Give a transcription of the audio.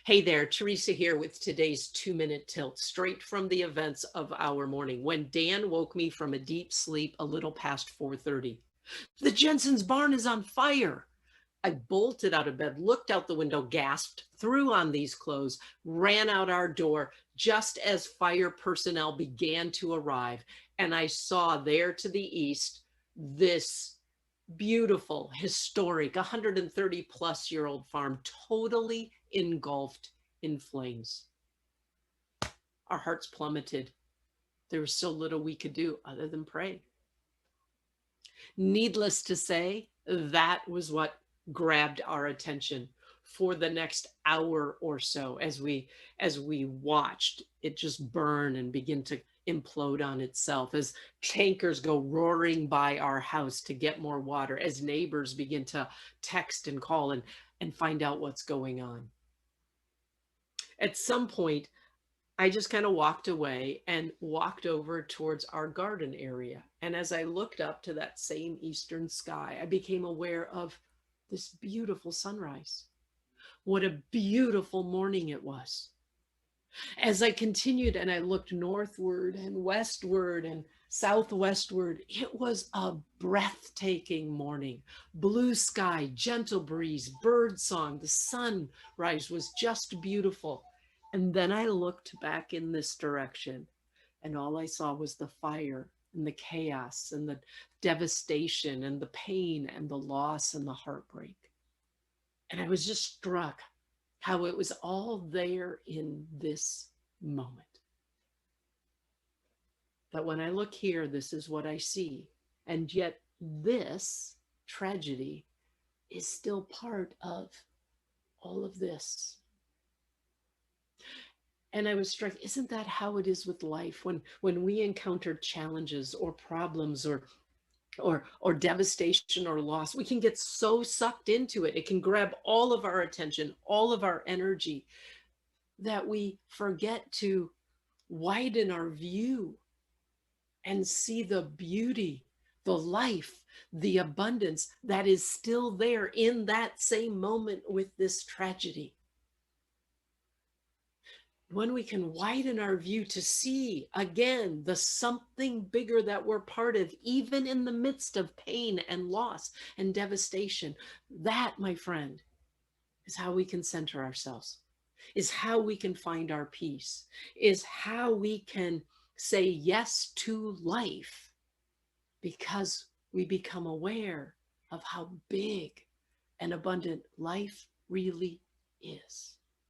Hey there, Teresa here with today's 2-minute tilt, straight from the events of our morning when Dan woke me from a deep sleep a little past 4:30. The Jensen's barn is on fire. I bolted out of bed, looked out the window, gasped, threw on these clothes, ran out our door just as fire personnel began to arrive. And I saw there to the east this beautiful, historic, 130 plus year old farm totally engulfed in flames. Our hearts plummeted. There was so little we could do other than pray. Needless to say, that was what grabbed our attention for the next hour or so as we watched it just burn and begin to implode on itself, as tankers go roaring by our house to get more water, as neighbors begin to text and call and find out what's going on. At some point, I just kind of walked away and walked over towards our garden area. And as I looked up to that same eastern sky, I became aware of this beautiful sunrise. What a beautiful morning it was. As I continued and I looked northward and westward and southwestward, it was a breathtaking morning. Blue sky, gentle breeze, bird song, the sunrise was just beautiful. And then I looked back in this direction, and all I saw was the fire and the chaos and the devastation and the pain and the loss and the heartbreak. And I was just struck how it was all there in this moment. That when I look here, this is what I see. And yet, this tragedy is still part of all of this. And I was struck, isn't that how it is with life? When we encounter challenges or problems or devastation or loss, we can get so sucked into it. It can grab all of our attention, all of our energy, that we forget to widen our view and see the beauty, the life, the abundance that is still there in that same moment with this tragedy. When we can widen our view to see again the something bigger that we're part of, even in the midst of pain and loss and devastation, that, my friend, is how we can center ourselves, is how we can find our peace, is how we can say yes to life, because we become aware of how big and abundant life really is.